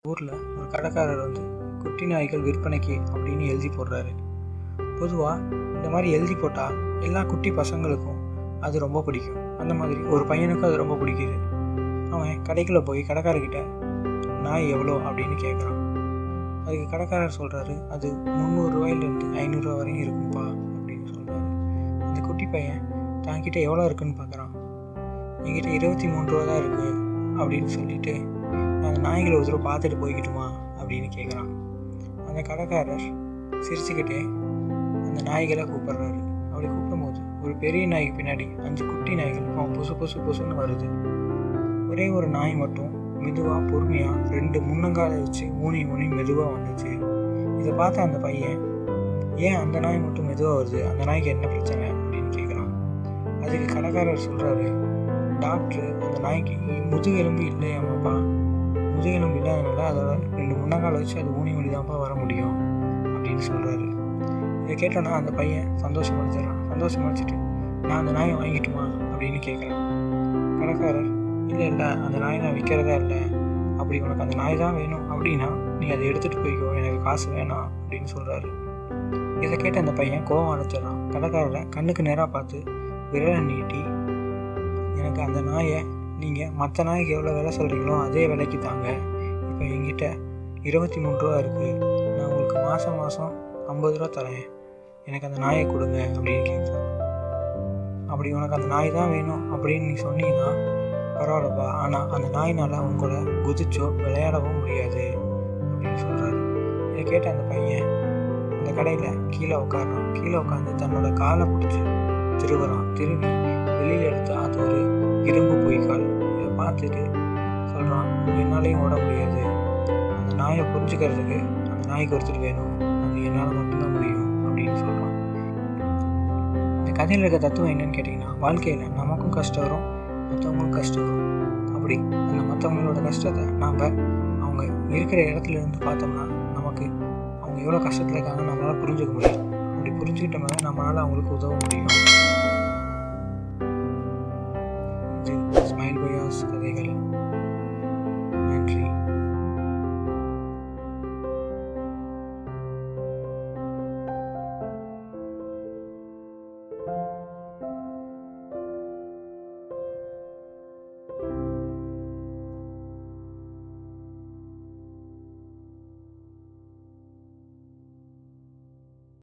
ஊரில் ஒரு கடைக்காரர் குட்டி நாய்கள் விற்பனைக்கு அப்படின்னு எழுதி போடுறாரு. பொதுவாக இந்த மாதிரி எழுதி போட்டால் எல்லா குட்டி பசங்களுக்கும் அது ரொம்ப பிடிக்கும். அந்த மாதிரி ஒரு பையனுக்கும் அது ரொம்ப பிடிக்குது. அவன் கடைக்குள்ளே போய் கடைக்காரர்கிட்ட நாய் எவ்வளோ அப்படின்னு கேட்குறான். அதுக்கு கடைக்காரர் சொல்கிறாரு, அது 300 ரூபாயிலேருந்து 500 ரூபா வரையும் இருக்கும்பா அப்படின்னு சொல்கிறாரு. அந்த குட்டி பையன் தான்கிட்ட எவ்வளோ இருக்குன்னு பார்க்குறான். என்கிட்ட 23 ரூபா தான் இருக்குது அப்படின்னு சொல்லிட்டு, நான் அந்த நாய்களை ஒரு தடவை பார்த்துட்டு போய்கிட்டுமா அப்படின்னு கேட்குறான். அந்த கடைக்காரர் சிரிச்சுக்கிட்டே அந்த நாய்களை கூப்பிட்றாரு. அப்படி கூப்பிடும்போது ஒரு பெரிய நாய்க்கு பின்னாடி 5 குட்டி நாய்கள் அவன் புசுன்னு வருது. ஒரே ஒரு நாய் மட்டும் மெதுவாக பொறுமையாக 2 முன்னங்காலை வச்சு ஊனி மெதுவாக வந்துச்சு. இதை பார்த்த அந்த பையன், ஏன் அந்த நாய் மட்டும் மெதுவாக வருது, அந்த நாய்க்கு என்ன பிரச்சனை அப்படின்னு கேட்குறான். அதுக்கு கடைக்காரர் சொல்கிறாரு, டாக்டர் அந்த நாய்க்கு முதுகெலும்பு இல்லையாமாப்பா, முதுகெலும்பு இல்லாதனால அதோட 2 முன்னங்காலை வச்சு அது ஊனி தான்ப்பா வர முடியும் அப்படின்னு சொல்கிறாரு. இதை கேட்டோன்னா அந்த பையன் சந்தோஷப்படுத்திட்டு, நான் அந்த நாயை வாங்கிட்டுமா அப்படின்னு கேட்குறான். கடைக்காரர், இல்லை அந்த நாய் நான் விற்கிறதா இல்லை, அப்படி உனக்கு அந்த நாய் தான் வேணும் அப்படின்னா நீ அதை எடுத்துகிட்டு போய்க்கோ, எனக்கு காசு வேணாம் அப்படின்னு சொல்கிறாரு. இதை கேட்ட அந்த பையன் கோவம் அடைச்சிடறான். கடைக்காரரை கண்ணுக்கு நேராக பார்த்து விரலை நீட்டி, எனக்கு அந்த நாயை நீங்கள் மற்ற நாய்க்கு எவ்வளோ விலை சொல்கிறீங்களோ அதே விலைக்கு தாங்க. இப்போ என்கிட்ட 23 ரூபா இருக்குது, நான் உங்களுக்கு மாதம் 50 ரூபா தரேன், எனக்கு அந்த நாயை கொடுங்க அப்படின்னு கேட்குறேன். அப்படி உனக்கு அந்த நாய் தான் வேணும் அப்படின்னு நீ சொன்னீங்கன்னா பரவாயில்லப்பா, ஆனால் அந்த நாயினால் உங்களை குதிச்சோ விளையாடவும் முடியாது அப்படின்னு சொல்கிறாரு. இதை கேட்ட அந்த பையன் அந்த கடையில் கீழே உட்காந்து தன்னோட காலை பிடிச்சி திரும்பி வெளியில் எடுத்து அது ஒரு இரும்பு பொய்க்கால். இதை பார்த்துட்டு சொல்கிறான், என்னாலையும் ஓட முடியாது, அந்த நாயை புரிஞ்சுக்கிறதுக்கு அந்த நாய்க்கு ஒருத்தர் வேணும், அது என்னால் மட்டும்தான் முடியும் அப்படின்னு சொல்கிறான். இந்த கதையில் இருக்க தத்துவம் என்னன்னு கேட்டிங்கன்னா, வாழ்க்கையில் நமக்கும் கஷ்டம் வரும், மற்றவங்களுக்கும் கஷ்டம் வரும். அப்படி அந்த மற்றவங்களோட கஷ்டத்தை நாம் அவங்க இருக்கிற இடத்துல இருந்து பார்த்தோம்னா நமக்கு அவங்க எவ்வளோ கஷ்டத்தில் இருக்காங்கன்னு நம்மளால் புரிஞ்சுக்க முடியும். அப்படி புரிஞ்சுக்கிட்டோம்னா நம்மளால் அவங்களுக்கு உதவ முடியும். இது ஸ்மைல் பையாஸ் கதைகள்.